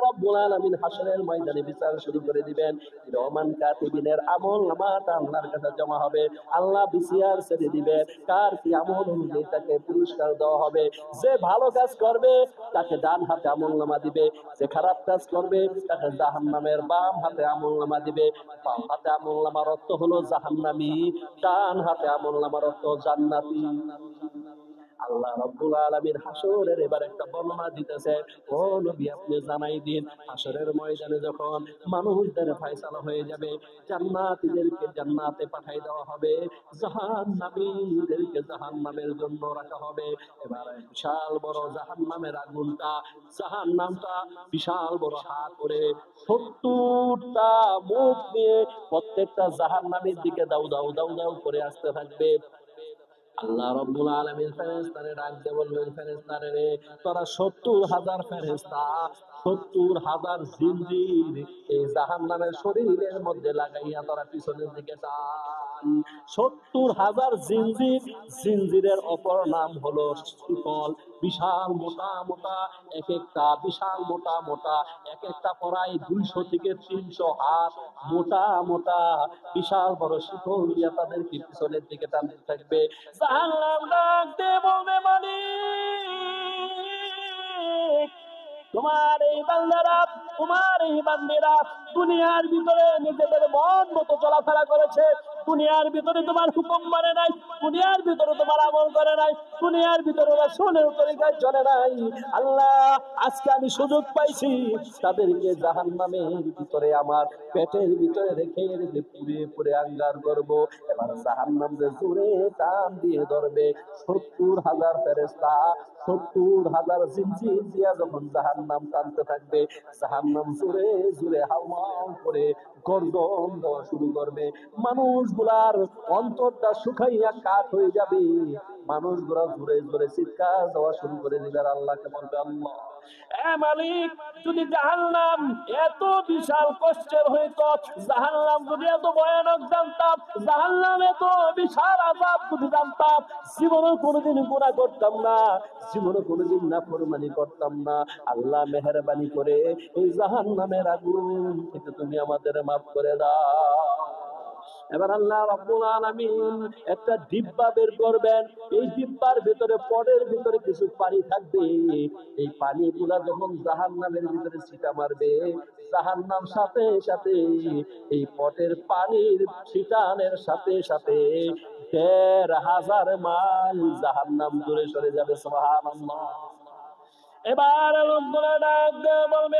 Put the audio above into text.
রাব্বুল আলামিন হাসরের ময়দানে বিচার শুরু করে দিবেন। কিরামান কাতিবিনের আমল নামাটা আল্লাহর কাছে জমা হবে। আল্লাহ বিসিআর ছেড়ে দিবেন, কার কি আমল অনুযায়ী তাকে পুরস্কার দেওয়া হবে। যে ভালো কাজ করবে তাকে ডান হাতে আমল নামা দিবে, যে খারাপ কাজ করবে তাকে জাহান্নামের বাম হাতে আমল নামা দিবে। বাম হাতে আমল নামার অর্থ হলো জাহান্নামী, ডান হাতে আমল নামার অর্থ জান্নাতি। আল্লাহ রাব্বুল আলামিন হাসরের এবার একটা বর্ণনা দিতেছে, ও নবী আপনি জানাই দিন, হাসরের ময়দানে যখন মানুষদের ফয়সালা হয়ে যাবে, জান্নাতীদেরকে জান্নাতে পাঠিয়ে দেওয়া হবে, জাহান্নামীদেরকে জাহান্নামের জন্য রাখা হবে। এবার বিশাল বড় জাহান্নামের আগুনটা, জাহান্নামটা বিশাল বড় হাত করে 70টা মুখ নিয়ে প্রত্যেকটা জাহান্নামীর দিকে দাউ দাউ দাউ দাউ করে আসতে থাকবে। আল্লাহ রাব্বুল আলামিন ফেরেশতারে ডাক দিয়ে বলবেন, ফেরেশতারে রে, তোরা 70,000 ফেরেশতা, 70,000 জিনজির এই জাহান্নামের শরীরের মধ্যে লাগাইয়া তোরা পিছনের দিকে টান। 70,000 জিনজির, জিনজিরের অপর নাম হলো শিকল। বিশাল মোটা মোটা এক একটা, বিশাল মোটা মোটা এক একটা প্রায় 200 থেকে 300 হাত মোটা মোটা বিশাল বড় শিকল দিয়া তাদেরকে পিছনের দিকে টানতে থাকবে। জাহান্নাম ডাক দিয়ে বলবে, মালিক তোমার এই বান্দারা, তোমার এই বান্দিরা দুনিয়ার ভিতরে নিজেদের মন মতো চলাফেরা করেছে, দুনিয়ার ভিতরে তোমার হুকুম মানে নাই, দুনিয়ার ভিতরে তোমার আমল করে নাই, দুনিয়ার ভিতরে রাসূলের তরিকায় চলে নাই। আল্লাহ আজকে আমি সুযোগ পাইছি তাদেরকে জাহান্নামের ভিতরে আমার পেটের ভিতরে রেখে রেখে পুড়ে পুড়ে আঙ্গার করব। এবার জাহান্নাম যে জোরে টান দিয়ে ধরবে, 70,000 ফেরেশতা, 70,000 জিনজির দিয়া যখন জাহান্নাম টানতে থাকবে, জাহান্নাম জোরে জোরে হাওয়াও করে গর্জন দেওয়া শুরু করবে। মানুষগুলার অন্তরটা শুকাইয়া কাঠ হয়ে যাবে, মানুষগুলা জোরে জোরে চিৎকার দেওয়া শুরু করে দিবে। আর আল্লাহকে বলবে, আল্লাহ এ মালিক, যদি জাহান্নাম এত বিশাল কষ্টের হইতো, জাহান্নাম যদি এত ভয়ানক জানতাম, জাহান্নাম এত বিশাল আযাব যদি জানতাম, জীবনে কোনোদিন গুনাহ করতাম না, জীবনে কোনোদিন নাফরমানি করতাম না। আল্লাহ মেহেরবানি করে এই জাহান্নামের আগুন থেকে তুমি আমাদের মাফ করে দাও। এবার আল্লাহ রাব্বুল আলামিন একটা ডিব্বা বের করবেন, এই ডিব্বার ভিতরে পটের ভিতরে কিছু পানি থাকবে। এই পানিগুলা যখন জাহান্নামের ভিতরে ছিটা মারবে, জাহান্নাম সাথে সাথে এই পটের পানির ছিটানের সাথে সাথে 1,500 মাইল জাহান্নাম দূরে সরে যাবে। সুবহানাল্লাহ। এবার লোকগুলো ডাক দিয়ে বলবে,